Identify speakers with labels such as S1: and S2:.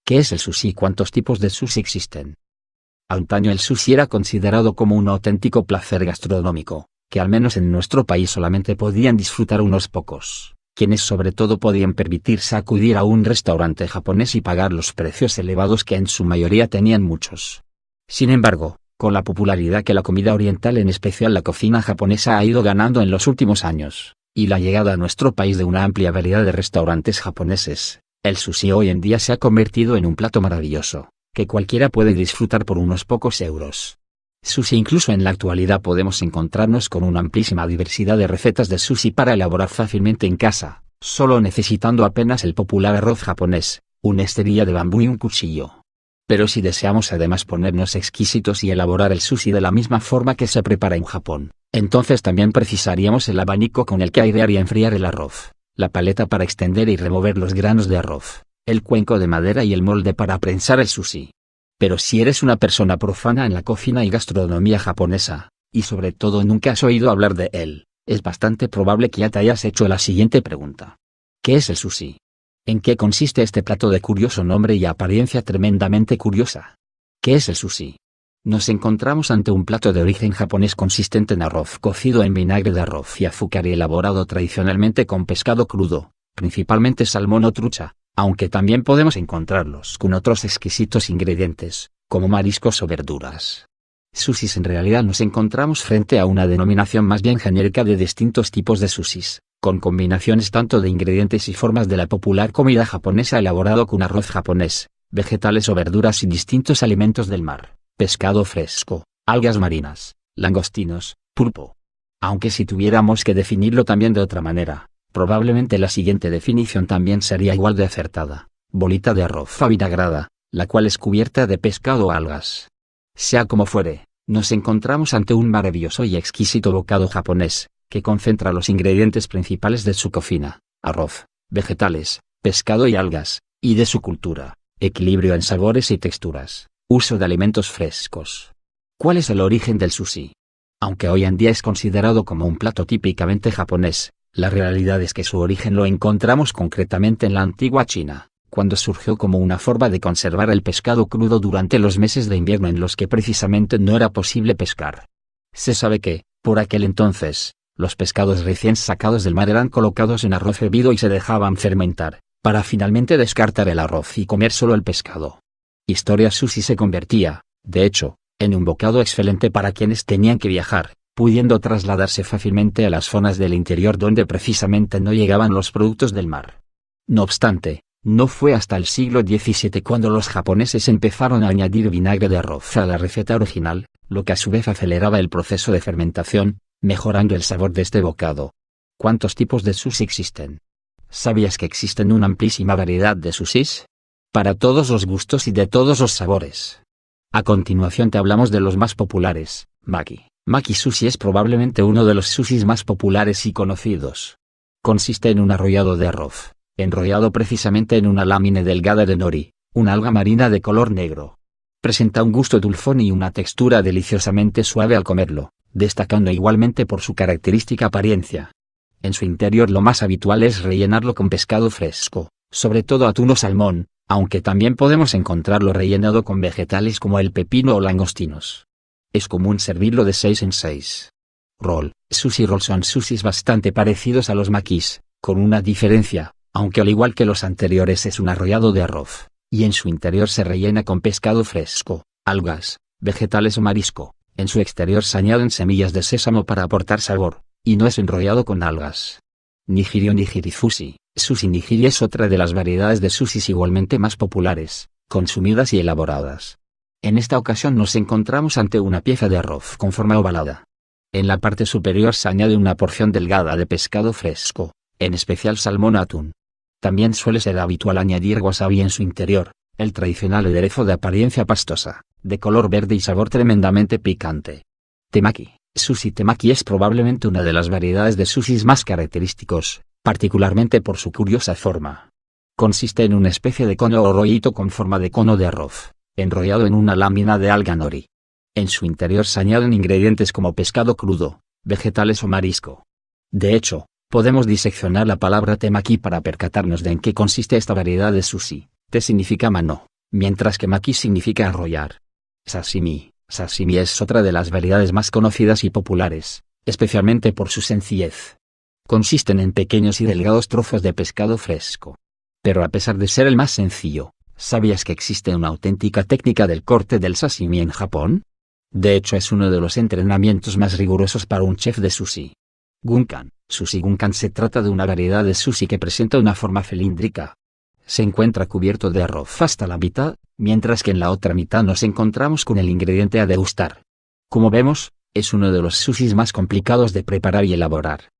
S1: ¿Qué es el sushi y cuántos tipos de sushi existen? Antaño el sushi era considerado como un auténtico placer gastronómico, que al menos en nuestro país solamente podían disfrutar unos pocos, quienes sobre todo podían permitirse acudir a un restaurante japonés y pagar los precios elevados que en su mayoría tenían muchos. Sin embargo, con la popularidad que la comida oriental, en especial la cocina japonesa, ha ido ganando en los últimos años, y la llegada a nuestro país de una amplia variedad de restaurantes japoneses, el sushi hoy en día se ha convertido en un plato maravilloso, que cualquiera puede disfrutar por unos pocos euros. Sushi. Incluso en la actualidad podemos encontrarnos con una amplísima diversidad de recetas de sushi para elaborar fácilmente en casa, solo necesitando apenas el popular arroz japonés, una esterilla de bambú y un cuchillo. Pero si deseamos además ponernos exquisitos y elaborar el sushi de la misma forma que se prepara en Japón, entonces también precisaríamos el abanico con el que airear y enfriar el arroz, la paleta para extender y remover los granos de arroz, el cuenco de madera y el molde para prensar el sushi. Pero si eres una persona profana en la cocina y gastronomía japonesa, y sobre todo nunca has oído hablar de él, es bastante probable que ya te hayas hecho la siguiente pregunta. ¿Qué es el sushi? ¿En qué consiste este plato de curioso nombre y apariencia tremendamente curiosa? ¿Qué es el sushi? Nos encontramos ante un plato de origen japonés consistente en arroz cocido en vinagre de arroz y azúcar y elaborado tradicionalmente con pescado crudo, principalmente salmón o trucha, aunque también podemos encontrarlos con otros exquisitos ingredientes, como mariscos o verduras. Sushis. En realidad nos encontramos frente a una denominación más bien genérica de distintos tipos de sushis, con combinaciones tanto de ingredientes y formas de la popular comida japonesa elaborado con arroz japonés, vegetales o verduras y distintos alimentos del mar, pescado fresco, algas marinas, langostinos, pulpo. Aunque si tuviéramos que definirlo también de otra manera, probablemente la siguiente definición también sería igual de acertada: bolita de arroz avinagrada, la cual es cubierta de pescado o algas. Sea como fuere, nos encontramos ante un maravilloso y exquisito bocado japonés, que concentra los ingredientes principales de su cocina: arroz, vegetales, pescado y algas, y de su cultura, equilibrio en sabores y texturas, uso de alimentos frescos. ¿Cuál es el origen del sushi? Aunque hoy en día es considerado como un plato típicamente japonés, la realidad es que su origen lo encontramos concretamente en la antigua China, cuando surgió como una forma de conservar el pescado crudo durante los meses de invierno en los que precisamente no era posible pescar. Se sabe que, por aquel entonces, los pescados recién sacados del mar eran colocados en arroz hervido y se dejaban fermentar, para finalmente descartar el arroz y comer solo el pescado. Historia sushi se convertía, de hecho, en un bocado excelente para quienes tenían que viajar, pudiendo trasladarse fácilmente a las zonas del interior donde precisamente no llegaban los productos del mar. No obstante, no fue hasta el siglo XVII cuando los japoneses empezaron a añadir vinagre de arroz a la receta original, lo que a su vez aceleraba el proceso de fermentación, mejorando el sabor de este bocado. ¿Cuántos tipos de sushi existen? ¿Sabías que existen una amplísima variedad de sushis? Para todos los gustos y de todos los sabores. A continuación te hablamos de los más populares. Maki. Maki sushi es probablemente uno de los sushis más populares y conocidos. Consiste en un arrollado de arroz, enrollado precisamente en una lámina delgada de nori, una alga marina de color negro. Presenta un gusto dulzón y una textura deliciosamente suave al comerlo, destacando igualmente por su característica apariencia. En su interior lo más habitual es rellenarlo con pescado fresco, sobre todo atún o salmón, aunque también podemos encontrarlo rellenado con vegetales como el pepino o langostinos. Es común servirlo de 6 en 6. Roll. Sushi roll son sushis bastante parecidos a los makis, con una diferencia, aunque al igual que los anteriores es un arrollado de arroz, y en su interior se rellena con pescado fresco, algas, vegetales o marisco. En su exterior se añaden semillas de sésamo para aportar sabor, y no es enrollado con algas. Nigiri o nigiri sushi. Sushi nigiri es otra de las variedades de sushis igualmente más populares, consumidas y elaboradas. En esta ocasión nos encontramos ante una pieza de arroz con forma ovalada. En la parte superior se añade una porción delgada de pescado fresco, en especial salmón o atún. También suele ser habitual añadir wasabi en su interior, el tradicional aderezo de apariencia pastosa, de color verde y sabor tremendamente picante. Temaki. Sushi temaki es probablemente una de las variedades de sushis más característicos, particularmente por su curiosa forma. Consiste en una especie de cono o rollito con forma de cono de arroz, enrollado en una lámina de alga nori. En su interior se añaden ingredientes como pescado crudo, vegetales o marisco. De hecho, podemos diseccionar la palabra temaki para percatarnos de en qué consiste esta variedad de sushi. Te significa mano, mientras que maki significa arrollar. Sashimi. Sashimi es otra de las variedades más conocidas y populares, especialmente por su sencillez. Consisten en pequeños y delgados trozos de pescado fresco. Pero a pesar de ser el más sencillo, ¿sabías que existe una auténtica técnica del corte del sashimi en Japón? De hecho, es uno de los entrenamientos más rigurosos para un chef de sushi. Gunkan. Sushi gunkan se trata de una variedad de sushi que presenta una forma cilíndrica. Se encuentra cubierto de arroz hasta la mitad, mientras que en la otra mitad nos encontramos con el ingrediente a degustar. Como vemos, es uno de los sushis más complicados de preparar y elaborar.